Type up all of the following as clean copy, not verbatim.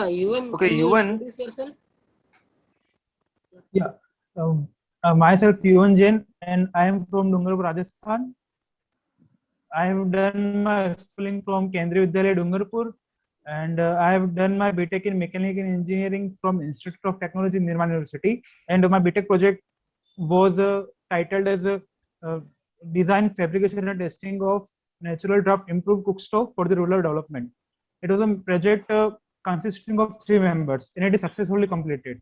Yuvan, Okay, can you Yuvan. introduce yourself? Yeah, myself Yuvan Jain, and I am from Dungarpur, Rajasthan. I have done my schooling from Kendriya Vidyalaya, Dungarpur, and I have done my BTech in Mechanical Engineering from Institute of Technology, Nirmal University. And my BTech project was titled as Design, Fabrication, and Testing of Natural Draft Improved Cook Stove for the Rural Development. It was a project consisting of 3 members, and it is successfully completed.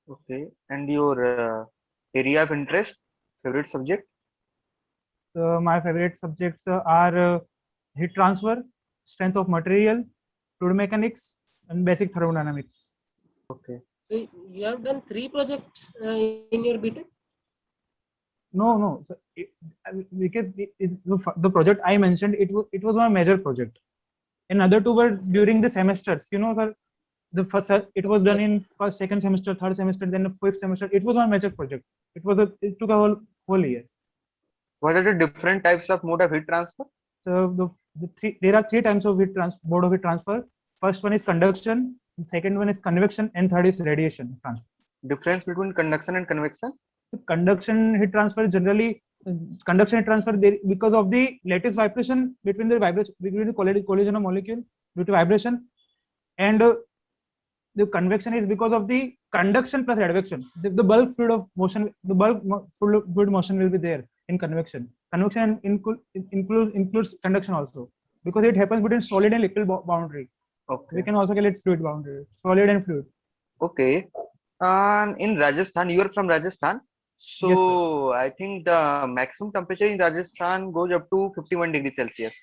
Okay, and your area of interest, favorite subject? My favorite subjects are heat transfer, strength of material, fluid mechanics, and basic thermodynamics. Okay. So you have done 3 projects in your BTech? No. So because the project I mentioned, it was one major project. And other 2 were during the semesters. You know, sir, the first it was done in first, second semester, third semester, then the 5th semester. It was one major project. It took a whole year. What are the different types of mode of heat transfer? So there are 3 types of mode of heat transfer. First one is conduction, second one is convection, and third is radiation transfer. Difference between conduction and convection? So conduction heat transfer generally conduction heat transfer there because of the lattice vibration between the collision of molecule due to vibration, and the convection is because of the conduction plus advection. The bulk fluid of motion, fluid motion will be there in convection. Convection includes conduction also, because it happens between solid and liquid boundary. Okay. We can also get fluid boundary, solid and fluid. Okay. In Rajasthan, you are from Rajasthan. So Yes, I think the maximum temperature in Rajasthan goes up to 51 degrees Celsius.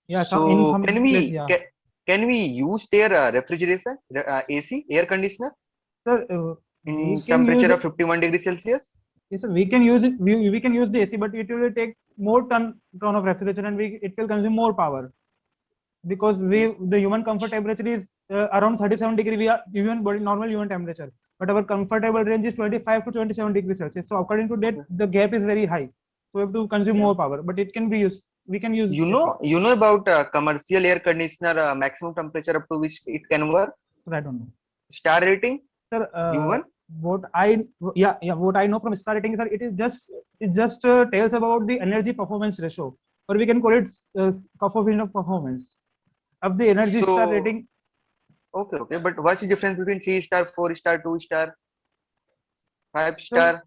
Yeah, in So some place, yeah. can we use their refrigeration, AC, air conditioner Sir, in we can use temperature it. of 51 degrees Celsius? Yes, sir, we can use it. We can use the AC, but it will take more ton of refrigeration, and it will consume more power, because the human comfort temperature is around 37 degree. We are human body normal human temperature, but our comfortable range is 25 to 27 degrees Celsius. So according to that, the gap is very high. So we have to consume more power, but it can be used. We can use. You know about commercial air conditioner maximum temperature up to which it can work? Sir, I don't know. Star rating? Sir, Yuvan? what I know from star rating, sir, it just tells about the energy performance ratio, or we can call it coefficient of performance of the energy star rating. Okay. But what's the difference between 3-star, 4-star, 2-star, 5-star? Sir,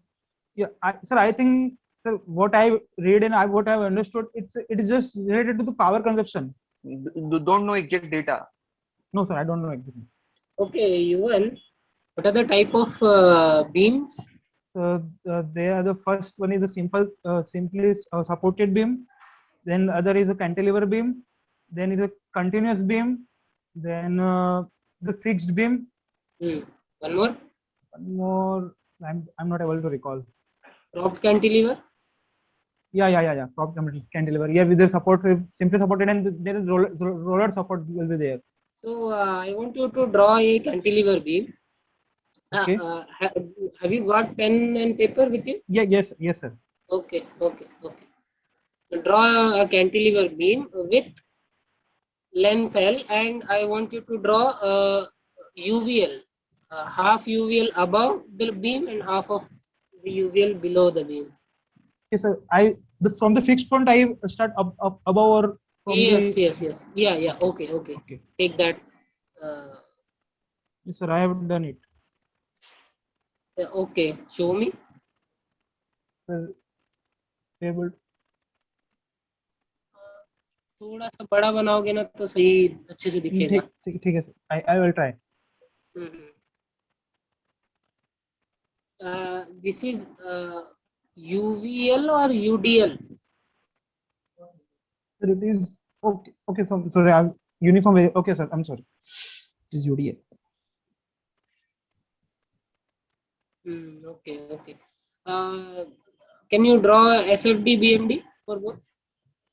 yeah, sir, I think, sir, what I read and what I've understood, it is just related to the power consumption. Don't know exact data. No, sir, I don't know exactly. Okay, Yuvan, what are the type of beams? So they are the first one is the simply supported beam. Then other is a cantilever beam. Then is a continuous beam. Then the fixed beam. One more. One more. I'm not able to recall. Propped cantilever. Yeah. Propped cantilever. Yeah, with the support, simply supported, and there is roller support will be there. So I want you to draw a cantilever beam. Okay. Have you got pen and paper with you? Yeah. Yes, sir. Okay. Draw a cantilever beam with length L, and I want you to draw UVL, half UVL above the beam and half of the UVL below the beam. Yes, sir. From the fixed point, I start up above or from yes. the. Yeah. Okay. Take that. Yes, sir. I have done it. Okay. Show me. Sir, able. थोड़ा सा बड़ा बनाओगे ना तो सही अच्छे से दिखेगा. ठीक है sir. I will try. This is UVL or UDL? Sir, it is okay. So sorry, I'm uniform. Okay, sir. I'm sorry. It is UDL. Okay. Can you draw SFD BMD for both?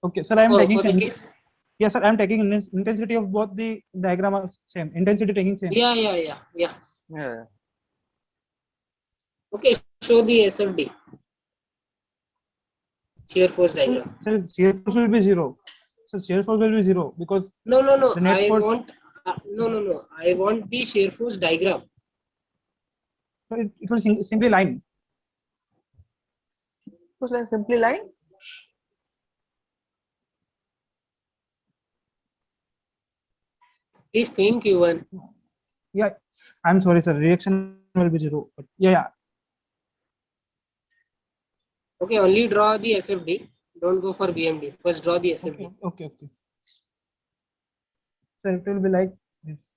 Okay, sir. I am taking for the case. Yes, sir. I am taking intensity of both the diagram are same. Intensity taking same. Yeah. Yeah. Okay, show the SFD. Shear force diagram. Sir, shear force will be 0. So shear force will be 0 because No, no, no. the net I force. want no, no, no. I want the shear force diagram. So it will simply line. Was like simply line. Please think, Yuvan. Yeah, I'm sorry, sir. Reaction will be 0. But yeah. Okay, only draw the SFD. Don't go for BMD. First draw the SFD. Okay. So it will be like this.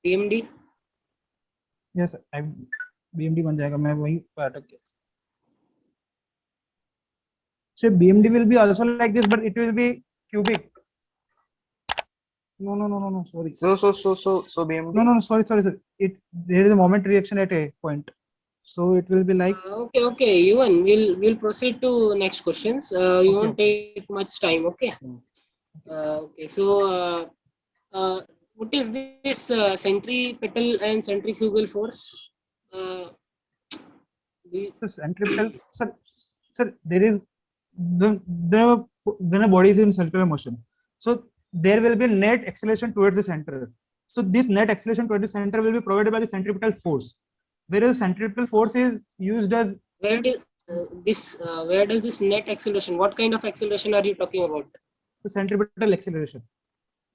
BMD. Yes, I BMD बन जाएगा मैं वही पर अटक गया. So BMD will be also like this, but it will be cubic. No. Sorry. So BMD. No. Sorry, sir. There is a moment reaction at a point, so it will be like. Okay. Yuvan, we'll proceed to next questions. You won't take much time. Okay. Okay. So, what is this centripetal and centrifugal force? So centripetal, sir, there is the when a body is in circular motion, so there will be net acceleration towards the center. So this net acceleration towards the center will be provided by the centripetal force, whereas centripetal force is used as. Where does this net acceleration? What kind of acceleration are you talking about? The centripetal acceleration.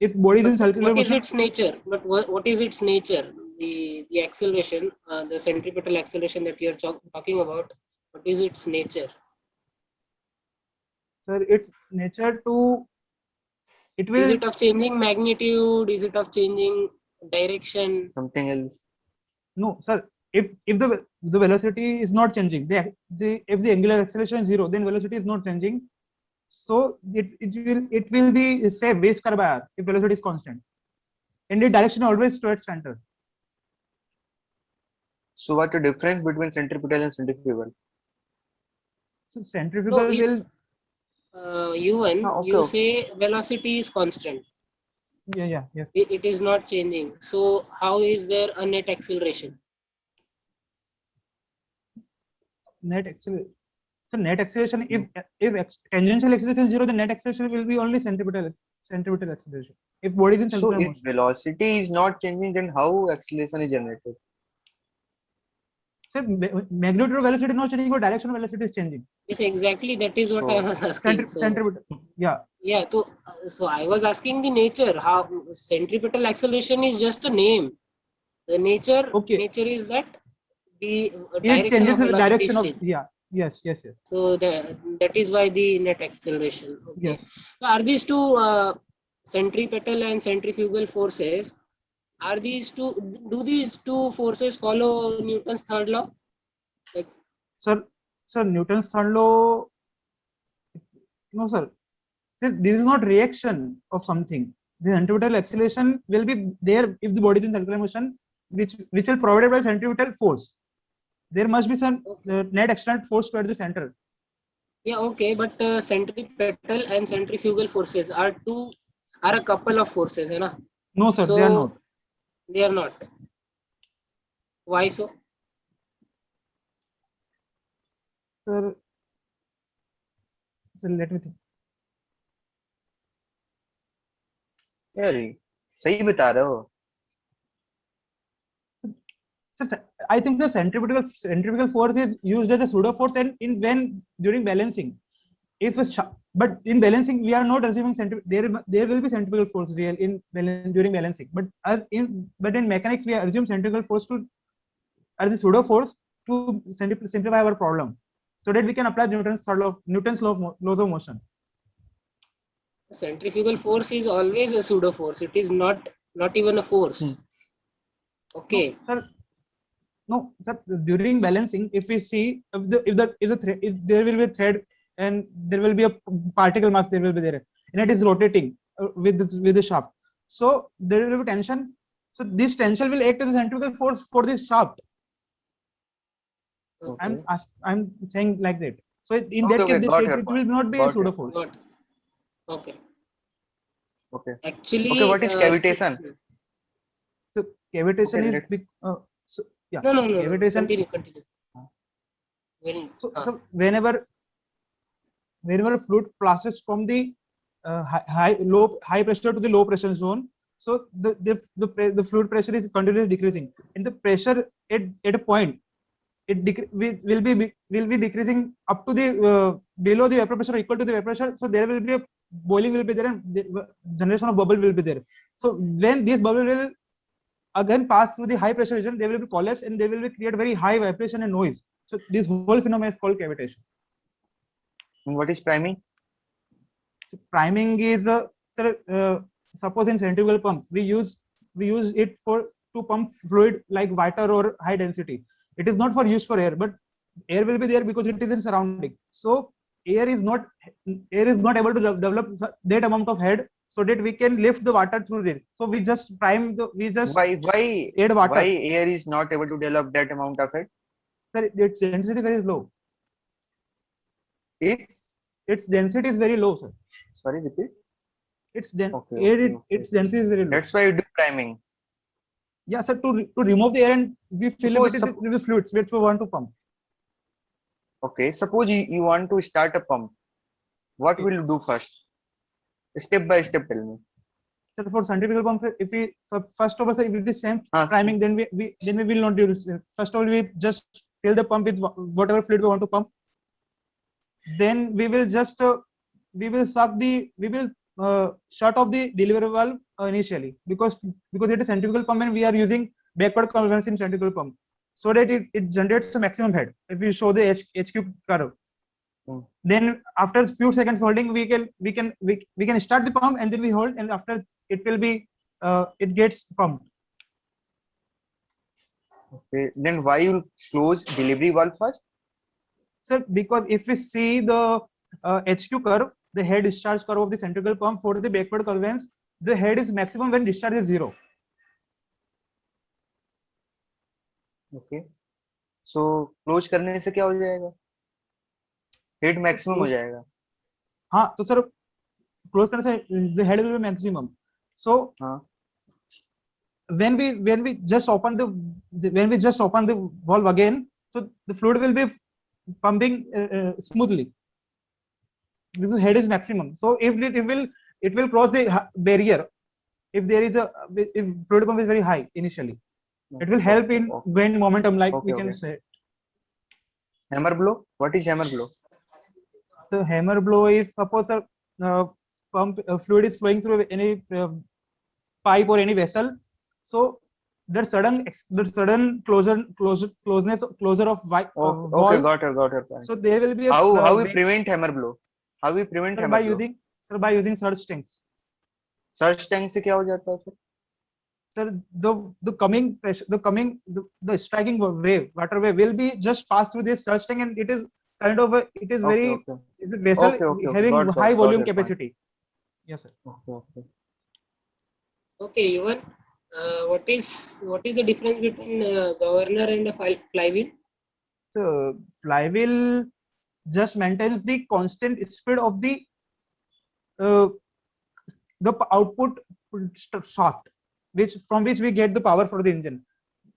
If body is in circular What is motion, its nature? But what is its nature? The acceleration, the centripetal acceleration that you are talking about. What is its nature? sir, its nature to. It Is will. it of changing magnitude? Is it of changing direction? Something else. No, sir. If the velocity is not changing, if the angular acceleration is 0, then velocity is not changing. So it will be say v square by r if velocity is constant, and the direction always towards center. So what's the difference between centripetal and centrifugal? So centrifugal So if will. you say velocity is constant. Yes. It is not changing. So how is there a net acceleration? Net acceleration. So net acceleration, if tangential acceleration is 0, the net acceleration will be only centripetal acceleration. If body is in So circular if motion. velocity is not changing, then how acceleration is generated? So magnitude of velocity is not changing, but direction of velocity is changing. Yes, exactly. That is what I was asking. Centripetal. Yeah. Yeah. So I was asking the nature. How centripetal acceleration is just a name. The nature is that the It direction changes of the velocity direction is of. changing. Yeah. Yes. So that is why the net acceleration. Okay. Yes. So are these two centripetal and centrifugal forces? Do these two forces follow Newton's third law? Like, Sir, Newton's third law. No, sir. There is not reaction of something. The centripetal acceleration will be there if the body is in circular motion, which will provided by centripetal force. There must be some net external force towards the center. yeah, okay, but centripetal and centrifugal forces are a couple of forces, है ना? No, sir, So, they are not. They are not. Why so? Sir, let me think. यार सही बता रहे हो. Sir, I think the centrifugal force is used as a pseudo force and when during balancing. But in balancing we are not assuming there will be centrifugal force real during balancing. But in mechanics we assume centrifugal force as a pseudo force to simplify our problem, so that we can apply Newton's laws of motion. Centrifugal force is always a pseudo force. It is not even a force. Okay. No, sir. During balancing, if we see if there will be a thread and there will be a particle mass, there will be there, and it is rotating with the shaft. So there will be tension. So this tension will act as a centrifugal force for this shaft. Okay. I'm saying like that. So in that case, it will not be a pseudo force. Okay. Okay. Actually, Okay, what is cavitation? So cavitation Okay, is let's. so yeah, no, no, no, no. cavitation. Continue. When, So whenever fluid passes from the high pressure to the low pressure zone, so the fluid pressure is continuously decreasing, and the pressure at a point will be decreasing up to the below the vapor pressure, equal to the vapor pressure. So there will be a boiling will be there, and the generation of bubble will be there. So when this bubble will again pass through the high pressure region, they will be collapse, and they will be create very high vibration and noise. So this whole phenomenon is called cavitation. And what is priming? So priming is suppose in centrifugal pump we use it for to pump fluid like water or high density. It is not for use for air, but air will be there because it is in surrounding. So air is not able to develop that amount of head so that we can lift the water through it. So we just Why add water. why air is not able to develop that amount of it? Sir, its density very low. Its density is very low, sir. sorry, repeat. Its its density is very low. That's why you do priming. Yeah, sir. To remove the air and we fill it with fluids which we want to pump. Okay, suppose you want to start a pump. What will you do first? Step by step, tell me. So for centrifugal pump, if we first of all, if it is same priming, then we will not do this. First of all, we just fill the pump with whatever fluid we want to pump. Then we will just shut off the delivery valve initially because it is centrifugal pump and we are using backward conveyance in centrifugal pump, so that it generates the maximum head. If we show the HQ curve, then after few seconds holding, we can start the pump, and then we hold, and after it will be it gets pumped. Okay, then why you close delivery valve first? Sir, because if we see the HQ curve, the head discharge curve of the centrifugal pump for the backward conveyance, the head is maximum when discharge is 0. Okay, so close करने से क्या हो जाएगा? Head maximum हो जाएगा. हाँ, तो sir close करने से the head will be maximum. So when we just open the valve again, so the fluid will be pumping smoothly because head is maximum. So if it will cross the barrier if fluid pump is very high initially. It will help in gain momentum, like we can say. Hammer blow. What is hammer blow? So hammer blow is suppose pump fluid is flowing through any pipe or any vessel. So the sudden closeness of valve. Okay, got your point. So there will be a how we prevent hammer blow? How we prevent hammer blow? By using surge tanks. Surge tank से क्या हो जाता है फिर? Sir, the coming pressure, the striking wave, water wave will be just pass through this surge tank, and it is kind of it's a vessel having high volume capacity. Yes, sir. Okay, Yuvan, what is the difference between governor and a flywheel? So flywheel just maintains the constant speed of the output shaft, from which we get the power for the engine,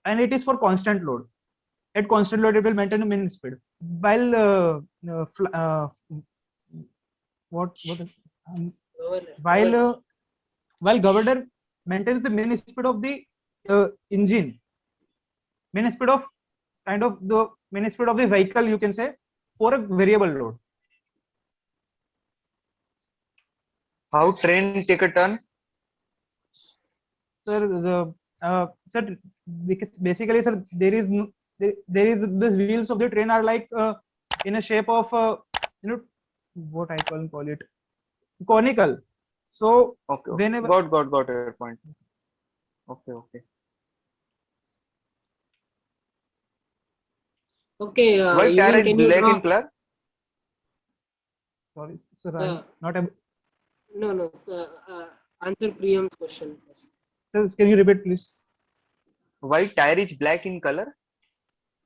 and it is for constant load. At constant load, it will maintain a minimum speed. While while governor maintains the minimum speed of the engine, minimum speed of the minimum speed of the vehicle, you can say, for a variable load. How train take a turn? Sir, sir, because basically, sir, there is the wheels of the train are like in a shape of what I call it, conical. So whenever got your point. Okay. Why tire is black in color? Sorry, sir, I'm not able. No. Answer Priyam's question first. Sir, can you repeat, please? Why tire is black in color?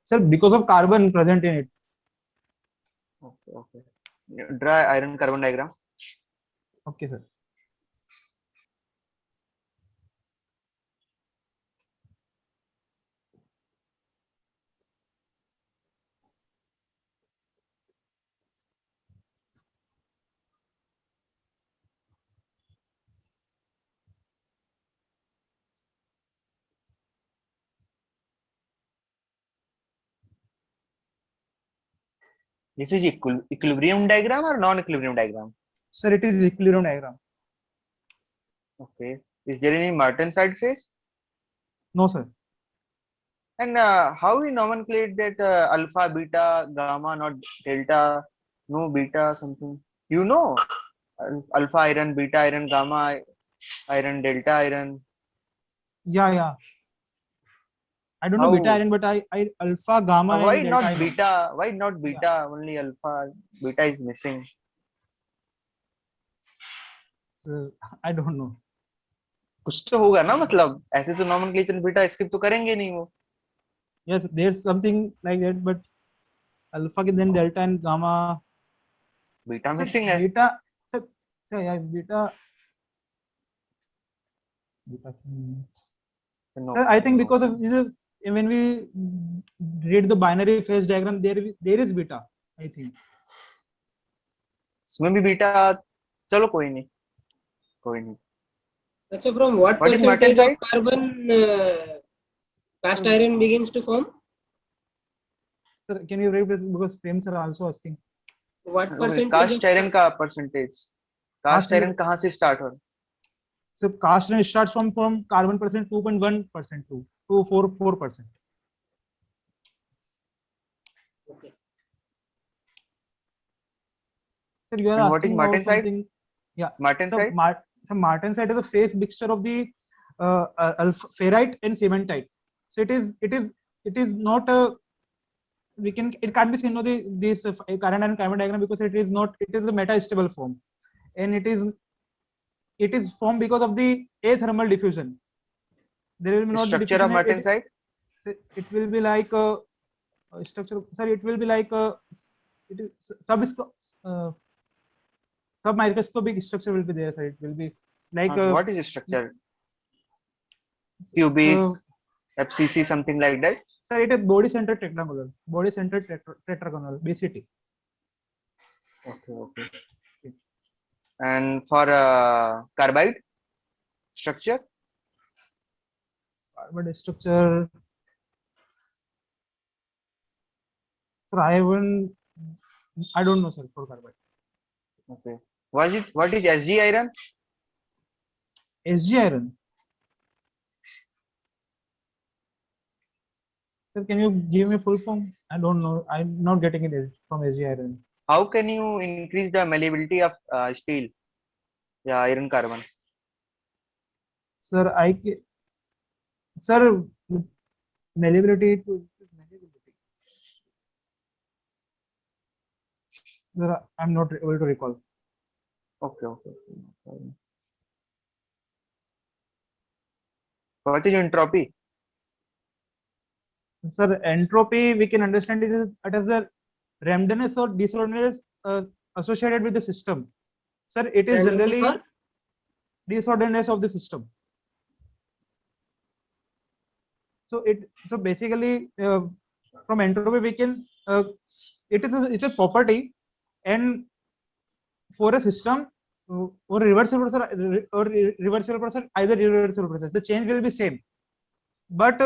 Sir, because of carbon present in it. Okay. Draw iron carbon diagram. Okay, sir. This is equilibrium diagram or non-equilibrium diagram? Sir, it is equilibrium diagram. Okay. Is there any Martin-Side phase? No, sir. And how we nomenclate that alpha, beta, gamma, not delta, no beta, something? You know, alpha iron, beta iron, gamma iron, delta iron. Yeah. I don't know beta How? iron, but I alpha, gamma, Why and delta. not I know. beta? Why not beta? Only alpha. Beta is missing. So, I don't know. कुछ तो होगा ना, मतलब ऐसे तो nomenclature beta skip तो करेंगे नहीं वो. Yes, there's something like that, but alpha then delta and gamma. Beta Sir, missing है. beta. Sir, yeah, beta. No, Sir, I think no. because of this, when we read the binary phase diagram, there is beta. I think. इसमें भी beta. चलो कोई नहीं. कोई नहीं. So from what What is Martin percentage of side? carbon cast iron begins to form? Sir, can you repeat because frames are also asking. What percentage cast of iron का percentage. Cast iron कहाँ से start हो? So cast iron starts from carbon percent 2.1% to 4%. Okay. Sir, you are And what is asking Martin about side? something. Yeah. Martin So side? So Martensite is a phase mixture of the ferrite and cementite. So it is not a it can't be seen on this current and carbon diagram because it is a meta-stable form, and it is formed because of the athermal diffusion. There will be not Structure of Martin side? It will be like a structure. Sorry, it will be like a it is submicroscopic structure will be there. Sir, it will be like what is the structure? Cubic, FCC, something like that. Sir, it is body centered tetragonal. Body centered tetragonal, BCT. Okay. And for carbide structure? Carbide structure. Sir, I don't know, sir, for carbide. Okay. What is SG iron? SG iron. Sir, can you give me full form? I don't know. I'm not getting it from SG iron. How can you increase the malleability of steel? Yeah, iron carbon. Sir, sir, malleability to malleability. Sir, I'm not able to recall. Okay. What is entropy? Sir, entropy we can understand it as the randomness or disorderliness associated with the system. Sir, it is generally disorderliness of the system. So basically from entropy we can it's a property, and for a system or reversible process, either reversible process, the change will be same, but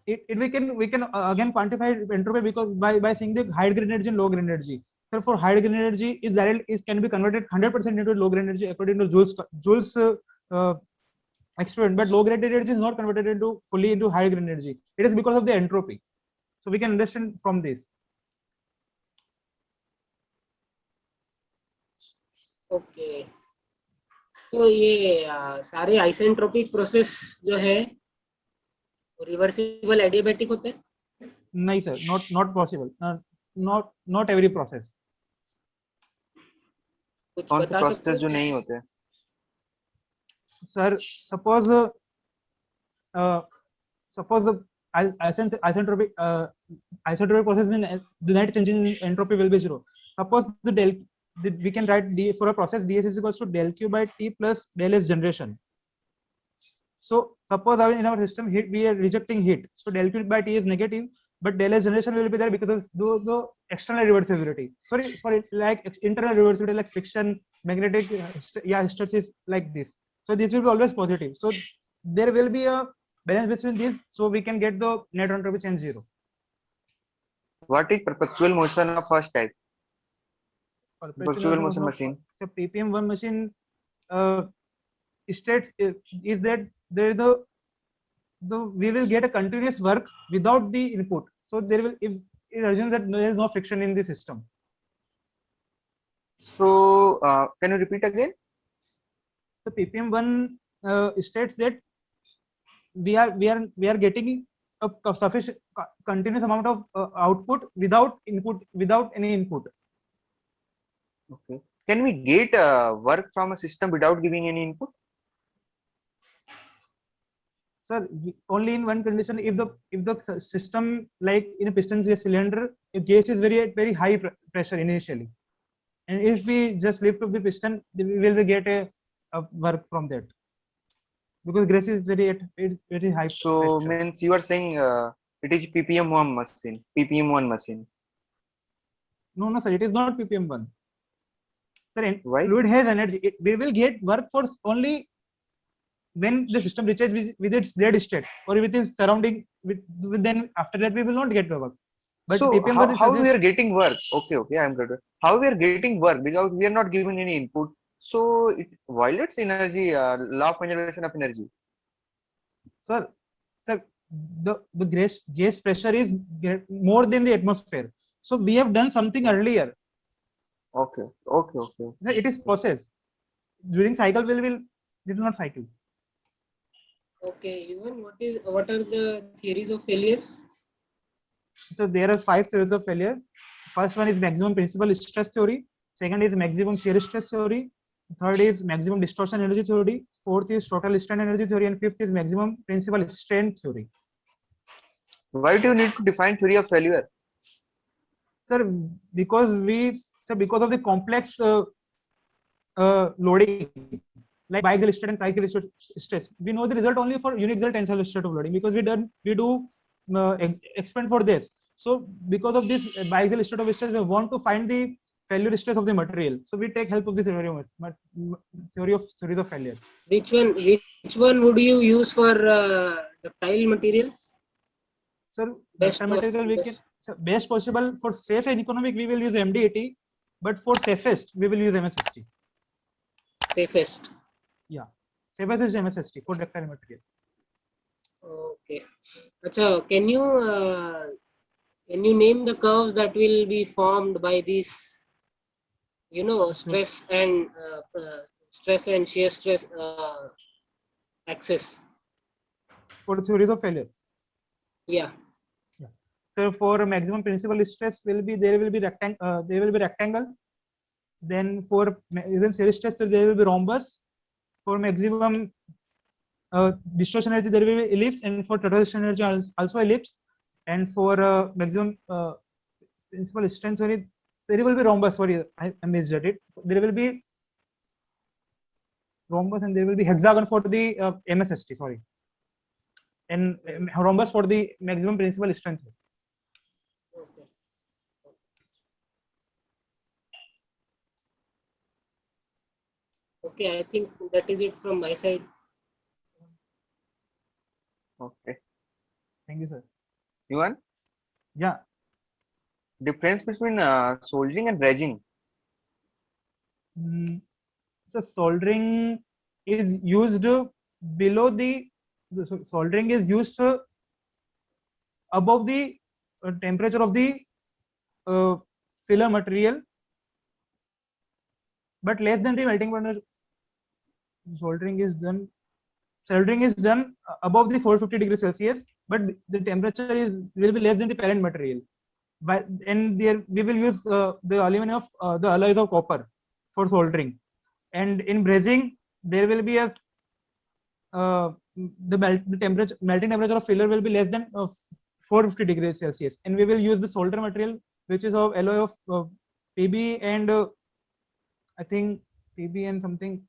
we can again quantify entropy because by seeing the high grade energy and low grade energy. So for high grade energy can be converted 100% into low grade energy according to Joule's experiment, but low grade energy is not converted fully into high grade energy. It is because of the entropy. So we can understand from this. Okay. तो ये सारे isentropic process जो है reversible adiabatic होते हैं? नहीं sir, not possible. Not every process. कुछ कौन से बता सकते प्रोसेस हो? जो नहीं होते? Sir, suppose isentropic process means the net change in entropy will be zero. Suppose we can write for a process ds is equals to del q by t plus del s generation. So suppose in our system heat we are rejecting heat, so del q by t is negative, but del s generation will be there because of the external reversibility. Sorry, for it, like internal reversibility like friction, magnetic hysteresis like this. So this will be always positive. So there will be a balance between these, so we can get the net entropy change zero. What is perpetual motion of first type? Perpetual motion machine. The ppm1 machine states is that there is the we will get a continuous work without the input. So there will, if it assumes that there is no friction in the system. So can you repeat again? The ppm1 states that we are getting a sufficient continuous amount of output without input, without any input. Okay. Can we get work from a system without giving any input? Sir, only in one condition, if the system, like in a piston gas cylinder, if gas is very high pressure initially, and if we just lift up the piston, we will get a work from that, because gas is very high So pressure. means you are saying it is ppm1 machine. ppm1 machine. No, sir, it is not ppm1. Sir, Why? fluid has energy. We will get work for only when the system reaches with its dead state or with its surrounding. Then after that we will not get the work. But So ppm1 how we suggests, are getting work? Okay, I'm good. How we are getting work because we are not giving any input. So it violates energy law of conservation of energy. sir, the gas pressure is more than the atmosphere. So we have done something earlier. Okay. Sir, it is process. During cycle we will it will not cycle. Okay, even what are the theories of failures? So there are 5 theories of failure. First one is maximum principal stress theory. Second is maximum shear stress theory. Third is maximum distortion energy theory. Fourth is total strain energy theory, and fifth is maximum principal strain theory. Why do you need to define theory of failure? Sir, because of the complex loading, like biaxial stress and triaxial stress, we know the result only for uniaxial tensile stress of loading, because we do experiment for this. So because of this biaxial stress of stress, we want to find the failure stress of the material. So we take help of the theories of failure. Which one would you use for ductile materials? So Best material we can, so best possible for safe and economic we will use MD80, but for safest we will use MSST. Safest. Yeah, safest is MSST for ductile material. Okay. Acha, can you name the curves that will be formed by these, stress and shear stress axis? For theories of failure. Yeah. So for maximum principal stress there will be rectangle. Then for maximum shear stress there will be rhombus. For maximum distortion energy there will be ellipse, and for total distortion energy also ellipse. And for maximum principal strength, sorry, there will be rhombus. Sorry, I missed it. There will be rhombus and there will be hexagon for the MSST. Sorry, and rhombus for the maximum principal strength. Okay. Okay, I think that is it from my side. Okay. Thank you, sir. You want Yeah. difference between soldering and brazing? So soldering is used below the soldering is used above the temperature of the filler material, but less than the melting point. Soldering is done above the 450 degrees Celsius, but the temperature will be less than the parent material. But and there we will use the aluminum of the alloys of copper for soldering. And in brazing there will be a the melting temperature of filler will be less than 450 degrees Celsius, and we will use the solder material which is of alloy of PB and I think PB and something.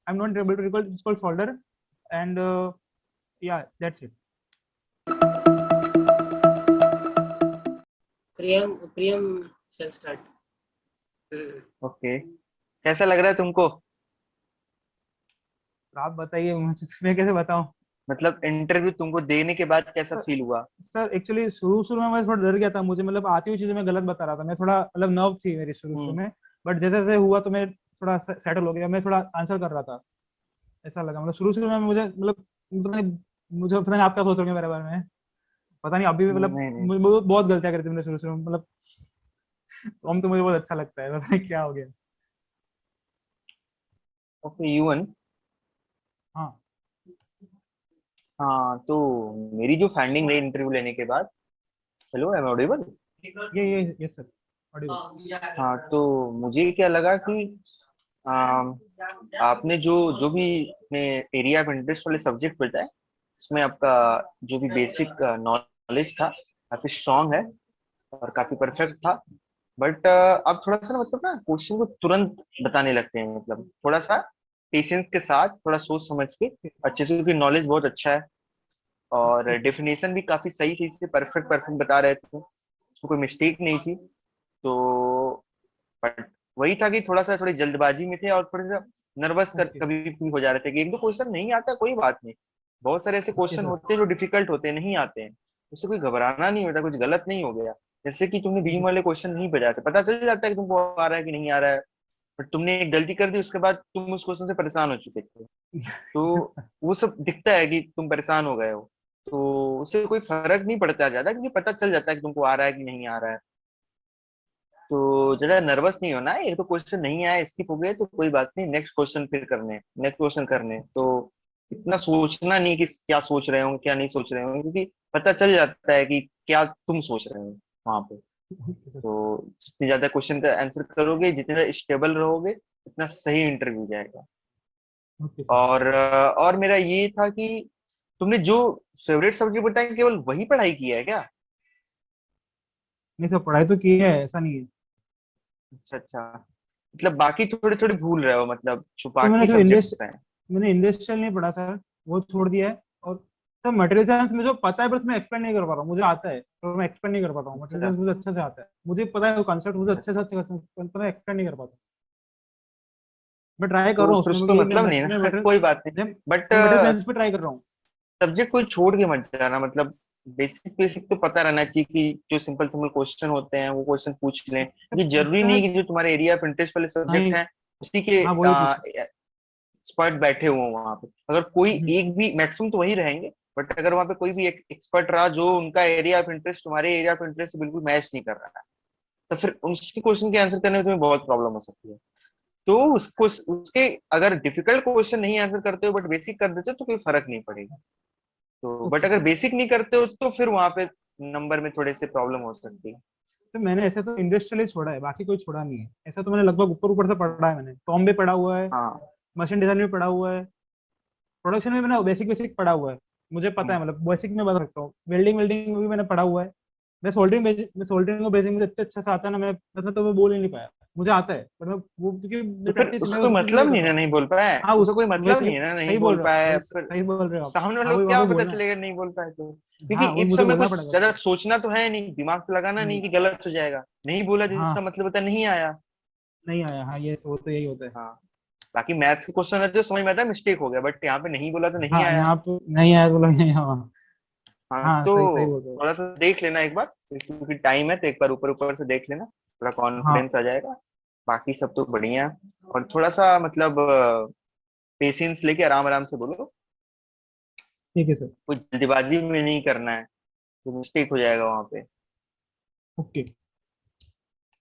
I'm not able to recall. It's called solder, and yeah, that's it. Priyam shall start. Okay. कैसा लग रहा है तुमको? आप बताइए, मैं कैसे बताऊं? मतलब इंटरव्यू तुमको देने के बाद कैसा फील हुआ? सर एक्चुअली शुरू में मैं थोड़ा डर गया था, मुझे मतलब आती हुई चीजें मैं गलत बता रहा था, मैं थोड़ा मतलब नर्व थी मेरी शुरू हम्म। में। बट जैसे जैसे हुआ तो मैं थोड़ा सेटल हो गया, मैं थोड़ा आंसर कर रहा था। ऐसा लगा मतलब शुरू में मुझे मतलब पता नहीं आप क्या सोच रहे हो मेरे बारे में, पता नहीं अभी भी मतलब नहीं नहीं। मुझे बहुत गलतियां करी थी मैंने शुरू में मतलब। सॉन्ग तो मुझे बहुत अच्छा लगता है, पता नहीं क्या हो गया। Okay UN. हाँ हाँ तो मेरी जो फाइंडिंग रही इंटरव्यू लेने के बाद, हेलो एम ऑडिबल? ये यस सर, ऑडियो। हाँ तो मुझे क्या लगा कि आम, आपने जो जो भी अपने एरिया ऑफ इंटरेस्ट वाले सब्जेक्ट बताए, उसमें आपका जो भी बेसिक नॉलेज था काफी स्ट्रांग है और काफी परफेक्ट था। बट आप थोड़ा सा ना मतलब ना क्वेश्चन को तुरंत बताने लगते हैं, मतलब थोड़ा सा पेशेंस के साथ, थोड़ा सोच समझ के अच्छे से, क्योंकि नॉलेज बहुत अच्छा है और ओके सर। डेफिनेशन भी काफी सही सही से परफेक्ट परफेक्ट बता रहे थे, उसमें कोई मिस्टेक नहीं थी। तो बट वही था कि थोड़ा सा थोड़ी जल्दबाजी में थे और थोड़ा सा नर्वस कर ओके कभी भी हो जा रहे थे कि एक दो क्वेश्चन नहीं आता कोई बात नहीं, बहुत सारे ऐसे ओके क्वेश्चन सर। होते हैं जो डिफिकल्ट होते हैं, नहीं आते हैं, उससे कोई घबराना नहीं होता, कुछ गलत नहीं हो गया। जैसे कि तुमने ठीक बीम है वाले सर। क्वेश्चन नहीं बजाते, पता चल जाता है कि तुमको आ रहा है कि नहीं आ रहा है, बट तुमने एक गलती कर दी, उसके बाद तुम उस क्वेश्चन से परेशान हो चुके थे। तो वो सब दिखता है कि तुम परेशान हो गए हो, तो उससे कोई फर्क नहीं पड़ता ज्यादा, क्योंकि पता चल जाता है कि तुमको आ रहा है कि नहीं आ रहा है। तो ज्यादा नर्वस नहीं होना है, एक तो क्वेश्चन नहीं आया स्किप हो गए तो कोई बात नहीं, नेक्स्ट क्वेश्चन फिर करने, नेक्स्ट क्वेश्चन करने। तो इतना सोचना नहीं कि क्या सोच रहे हो क्या नहीं सोच रहे हो, क्योंकि पता चल जाता है कि क्या तुम सोच रहे हो वहां पे। Okay sir. तो जितने ज्यादा क्वेश्चन का आंसर करोगे, जितने ज्यादा स्टेबल रहोगे, उतना सही इंटरव्यू जाएगा। Okay sir. और मेरा ये था कि तुमने जो फेवरेट सब्जेक्ट बताया केवल वही पढ़ाई किया है क्या? नहीं सर, पढ़ाई तो की है, ऐसा नहीं है। अच्छा अच्छा, मतलब बाकी थोड़े थोड़े भूल रहे हो, मतलब छुपा तो के सब्जेक्ट हैं। मैंने इंडस्ट्रियल नहीं पढ़ा सर, वो छोड़ दिया है। और सर मटेरियल साइंस में जो पता है बस मैं एक्सप्लेन नहीं कर पा रहा हूँ, मुझे आता है पर मैं एक्सप्लेन नहीं कर पाता हूँ। मटेरियल अच्छा साइंस मुझे अच्छे से आता है, मुझे पता है वो कॉन्सेप्ट मुझे अच्छे से अच्छा। अच्छे से, पर मैं एक्सप्लेन नहीं कर पाता। मैं ट्राई कर तो रहा हूँ फिर उसमें, उसको क्योंकि मतलब नहीं मैं ना मटेरियल कोई बात नहीं, मैं बट मटेरियल साइंस पे ट्राई कर रहा हूँ। सब्जेक्ट कोई छोड़ के मत जाना, मतलब बेसिक बेसिक तो पता रहना चाहिए कि जो सिंपल सिंपल क्वेश्चन होते हैं वो क्वेश्चन पूछ लें, क्योंकि जरूरी सर मैं नहीं कि जो तुम्हारे एरिया ऑफ इंटरेस्ट वाले नहीं, सब्जेक्ट हैं उसी के हाँ वही पूछ। एक्सपर्ट बैठे हुए वहां पे। अगर कोई हम्म, एक भी, मैक्सिमम तो वही रहेंगे, बट अगर वहां पे कोई भी एक एक्सपर्ट रहा जो उनका एरिया ऑफ इंटरेस्ट तुम्हारे एरिया ऑफ इंटरेस्ट से बिल्कुल मैच नहीं कर रहा है, तो फिर उसके क्वेश्चन के आंसर करने में तुम्हें बहुत प्रॉब्लम हो सकती है। तो उसको उसके अगर डिफिकल्ट क्वेश्चन नहीं आंसर करते हो बट बेसिक कर देते हो तो कोई फर्क नहीं पड़ेगा। तो बट ओके अगर सर। बेसिक नहीं करते हो तो फिर वहां पे नंबर में थोड़े से प्रॉब्लम हो सकती है। तो मैंने ऐसे तो इंडस्ट्रियल ही छोड़ा है, बाकी कोई छोड़ा नहीं है। ऐसा तो मैंने लगभग ऊपर ऊपर से पढ़ा है, मैंने टॉम भी पढ़ा हुआ है, हाँ। मशीन डिजाइन भी पढ़ा हुआ है, प्रोडक्शन में मैंने बेसिक बेसिक पढ़ा हुआ है। मुझे पता हम्म। है मतलब बेसिक में बता सकता हूँ, वेल्डिंग वेल्डिंग में भी मैंने पढ़ा हुआ है। मैं सोल्डरिंग को बेसिक मुझे इतना अच्छा से आता है ना, मैं तो मैं बोल ही नहीं पाया। मुझे आता है पर मैं वो क्योंकि तो मेरी फिर प्रैक्टिस मैं उसका कोई उस चीज में नहीं मतलब कर नहीं रहा ना हूँ। नहीं बोल पाया, हाँ उसका उस कोई वही मतलब सही, नहीं है ना नहीं सही बोल बोल रहे हो, पाया, वही फिर सही बोल रहे हो आप। सामने वाले हाँ को वही क्या वही पता बोलना है। चलेगा नहीं बोल पाए तो, क्योंकि हाँ वही इस मुझे समय बोलना कुछ पड़ेगा ज्यादा उसको। सोचना तो है नहीं, दिमाग पे लगाना नहीं नहीं। कि गलत हो जाएगा, नहीं बोला जिसका हाँ मतलब होता है नहीं आया। नहीं आया, हाँ ये वो तो यही होता है। हाँ, बाकी मैथ्स के क्वेश्चन है जो समझ में आता है मिस्टेक हो गया, बट यहाँ पे नहीं बोला तो नहीं हाँ आया। यहाँ पे नहीं आया तो लगे, हाँ। हाँ हाँ तो सही सही बोल रहे हो। थोड़ा सा देख लेना एक बार, क्योंकि टाइम है तो एक बार ऊपर ऊपर से देख लेना, थोड़ा हाँ कॉन्फिडेंस आ जाएगा। बाकी सब तो बढ़िया है। और थोड़ा सा मतलब पेशेंस लेके आराम आराम से बोलो, ठीक है सर। कोई जल्दबाजी में नहीं करना है, तो मिस्टेक हो जाएगा वहां पे। Okay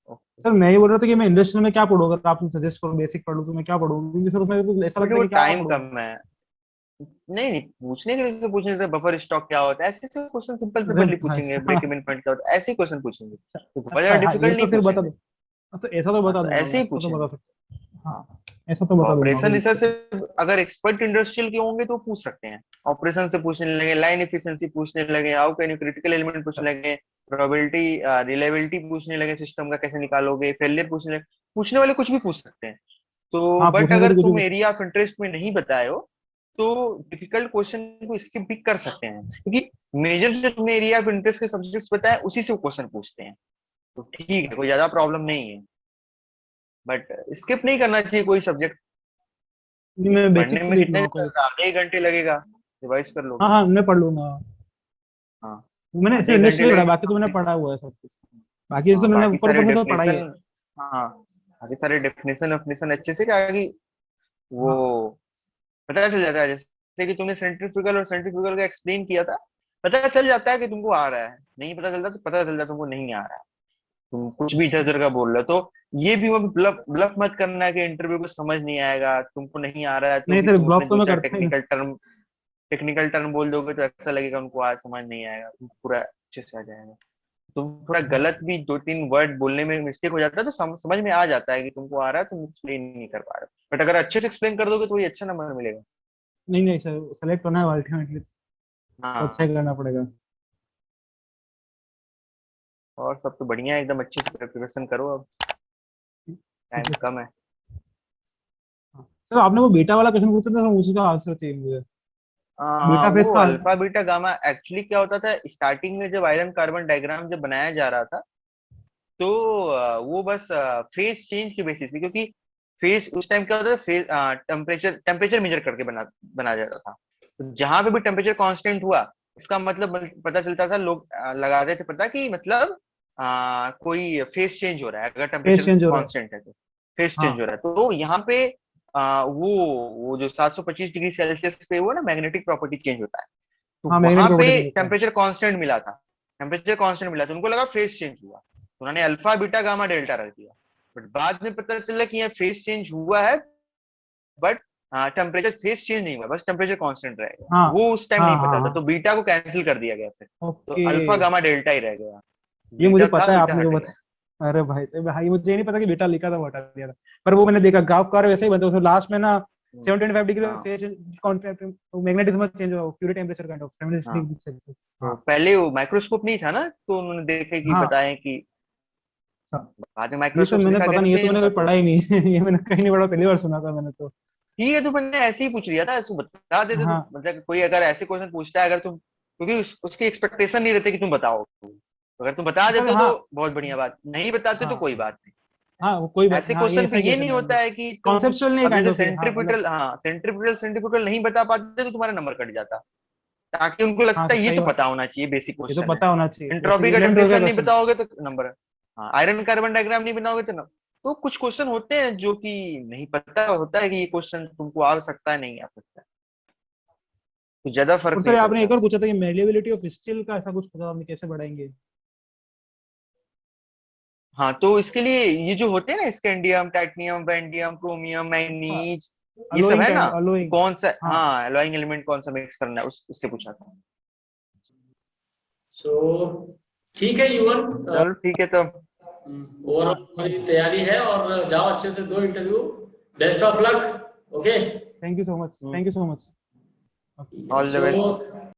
okay. सर, मैं ये बोल रहा था कि मैं इंडस्ट्रियल में क्या पढ़ूँ, अगर आप सजेस्ट करो बेसिक पढ़ूँ तो मैं क्या पढ़ूँ, क्योंकि सर उसमें कुछ ऐसा बट लगता वो है कि क्या टाइम पढ़ूँ मैं। कम है। नहीं नहीं, पूछने के लिए तो पूछने से बफर स्टॉक क्या होता है, ऐसे ऐसे क्वेश्चन सिंपल अरे सिंपली भाई पूछेंगे, ब्रेक साहब। इवन पॉइंट क्या होता है, ऐसे ही क्वेश्चन पूछेंगे, अच्छा तो बहुत अच्छा, ज्यादा हाँ ये डिफिकल्ट तो नहीं फिर बता पूछेंगे। दो। अच्छा ऐसा तो हाँ बता तो दूंगा ऐसे मैं, ही ऐसा तो बता पूछेंगे। सकता। हाँ ऐसा तो बता दूंगा, ऑपरेशन कोई रिसर्च दिक्कत से नहीं। अगर एक्सपर्ट इंडस्ट्रियल के होंगे तो पूछ सकते हैं, ऑपरेशन से पूछने लगे, लाइन एफिशिएंसी पूछने लगे, how can you critical element पूछने लगे, प्रोबेबिलिटी रिलायबिलिटी पूछने लगे, सिस्टम का कैसे निकालोगे, फेलियर पूछने लगे, पूछने वाले कुछ भी पूछ सकते हैं। तो हाँ बट पूछने से अगर तो कुछ भी तुम पूछ। एरिया ऑफ इंटरेस्ट में नहीं बताए हो तो डिफिकल्ट क्वेश्चन को स्किप भी कर सकते हैं, क्योंकि मेजर जो तुमने एरिया ऑफ इंटरेस्ट के सब्जेक्ट्स बताए उसी से वो क्वेश्चन पूछते हैं। तो ठीक है, कोई ज्यादा प्रॉब्लम नहीं है, बट स्किप नहीं करना चाहिए कोई सब्जेक्ट। नहीं मैं पढ़ने बेसिक तो में देख कितने लूंगा, कोई दिक्कत। आधे ही घंटे लगेगा, रिवाइज कर लो। हाँ हाँ मैं पढ़ लूंगा। हाँ मैंने ऐसे एक इंडेक्स घंटे नहीं पढ़ा, लगे। बाकी तो मैंने पढ़ा हुआ है सब कुछ। बाकी तो मैंने बाकी ऊपर सारे ऊपर से तो पढ़ा ही है। डेफिनेशन, हाँ बाकी सारे डेफिनेशन डेफिनेशन अच्छे से क्या कि वो हाँ पता चल जाता है। जैसे कि तुमने सेंट्रीफ्यूगल और सेंट्रीफ्यूगल का एक्सप्लेन किया था, पता चल जाता है कि तुमको आ रहा है। नहीं पता चलता तो पता चलता है तुमको नहीं आ रहा है, तुम कुछ भी इधर उधर का बोल रहे हो। तो ये भी वो ब्लफ ब्लफ मत करना है कि इंटरव्यू को समझ नहीं आएगा, तुमको नहीं आ रहा है तो नहीं भी सर, तुम उसमें ब्लॉक तो दो मैं चार करता ही टेक्निकल टर्म बोल दोगे तो ऐसा लगेगा उनको आज समझ नहीं आएगा, तुम पूरा अच्छे से आ जाएगा। तुम थोड़ा नहीं। गलत भी दो तीन वर्ड बोलने में मिस्टेक हो जाता है तो समझ में आ जाता है कि तुमको आ रहा है, तुम एक्सप्लेन नहीं कर पा रहे हो। बट अगर अच्छे से एक्सप्लेन कर दोगे तो वही अच्छा नंबर मिलेगा। नहीं नहीं सर, सेलेक्ट होना है अल्टीमेटली तो अच्छा ही हाँ करना पड़ेगा। और सब तो बढ़िया है, एकदम अच्छे से प्रिपरेशन करो, अब ठीक टाइम है सर। कम है। हाँ। सर आपने वो बीटा वाला क्वेश्चन पूछा था सर, उसी का आंसर चाहिए मुझे। बीटा फेस वो का। अल्फा बीटा गामा एक्चुअली क्या होता था स्टार्टिंग में, जब आयरन कार्बन डायग्राम जब बनाया जा रहा था तो वो बस फेज चेंज के बेसिस पे, क्योंकि फेज उस टाइम क्या होता था, फेज टेम्परेचर टेम्परेचर मेजर करके बनाया जाता था। तो जहां पे भी टेम्परेचर कांस्टेंट हुआ, इसका मतलब पता चलता था, लोग लगाते थे पता कि मतलब कोई फेज चेंज हो रहा है, अगर फेस टेम्परेचर चेंज हो रहा है। कांस्टेंट है तो फेज चेंज हाँ हो रहा है। तो यहाँ पे वो जो 725 डिग्री सेल्सियस पे वो ना मैग्नेटिक प्रॉपर्टी चेंज होता है, तो हाँ मैग्नेटिक वहां पे प्रॉपर्टी चेंज होता है। टेम्परेचर कांस्टेंट मिला था। टेम्परेचर कांस्टेंट मिला तो उनको लगा फेज चेंज हुआ, तो उन्होंने अल्फा बीटा गामा डेल्टा रख दिया। बट बाद में पता चला कि यह फेज चेंज हुआ है, बट टेम्परेचर फेज चेंज नहीं हुआ, बस टेम्परेचर कांस्टेंट रहेगा। हाँ वो उस टाइम हाँ नहीं हाँ पता था, हाँ। तो बीटा को कैंसिल कर दिया गया फिर, तो ओके। अल्फा गामा डेल्टा ही रह गया। ये मुझे बीटा था पता है, बीटा आपने जो हट गया। बता। अरे भाई तो भाई मुझे ये नहीं पता कि बीटा लिखा था वो हटा दिया था। पर वो मैंने देखा ग्राफ का वैसे ही बनता है, उसमें लास्ट में ना हम्म, 75 डिग्री हाँ फेज कॉन्ट्रैक्ट मैग्नेटिज्म चेंज हो, क्यूरी टेम्परेचर काइंड ऑफ 76 हाँ। Degree Celsius. तो हाँ पहले वो माइक्रोस्कोप नहीं था ना, तो उन्होंने देखे कि हाँ बताएं कि हाँ। बाद में ये सब माइक्रोस्कोप से मैंने देखा पता गया तो नहीं, ये तो सेम मैंने था। कभी तो पढ़ा ही नहीं। ये मैंने कहीं नहीं पढ़ा, पहली बार सुना था मैंने तो। ठीक है, तो मैंने ऐसे ही पूछ लिया था, ऐसे बता देते तो हाँ मतलब कोई अगर ऐसे क्वेश्चन पूछता है, अगर तुम, क्योंकि उसकी एक्सपेक्टेशन नहीं रहती कि तुम बताओ, तो अगर तुम बता सर देते हो हाँ तो बहुत बढ़िया बात, नहीं बताते तो हाँ कोई बात नहीं। हाँ वो कोई बात ऐसे नहीं। हाँ ये क्वेश्चन पे ऐसा ही ये नहीं क्वेश्चन है होता मतलब है कि तुम, कॉन्सेप्चुअल नहीं अब काइंड जैसे ऑफ। हाँ मतलब सेंट्रीपिटल सेंट्रीपिटल नहीं बता पाते तो तुम्हारा नंबर कट जाता, ताकि उनको हाँ लगता है ये सही तो बात। पता होना चाहिए, बेसिक ये तो क्वेश्चन है। पता होना चाहिए, बेसिक एंट्रोपी का 11 12 का डेफिनेशन नहीं क्वेश्चन। बताओगे तो नंबर है। हाँ आयरन कार्बन डायग्राम नहीं बनाओगे तो नंबर। तो कुछ क्वेश्चन होते हैं जो कि नहीं पता होता है कि ये क्वेश्चन तुमको आ सकता है नहीं आ सकता है, तो ज्यादा और फर्क सर नहीं आपने पड़ता एक और उससे। पूछा था कि मेलेबिलिटी ऑफ स्टील का, ऐसा कुछ पता, आपने कैसे बढ़ाएंगे? हाँ तो इसके लिए ये जो होते हैं ना, स्कैंडियम टाइटेनियम वैंडियम क्रोमियम हाँ मैग्नीज, ये सब अलोइंग है ना, काइंड कि अलोइंग। कौन सा, हाँ हाँ एलॉइंग एलिमेंट कौन सा मिक्स करना है, उससे पूछा था। सो ठीक है युवन, चलो ठीक है तब। ओवरऑल हाँ हमारी तैयारी है और जाओ अच्छे से दो interview. Best of luck. Okay. Thank you so much, thank you so much. All the best. So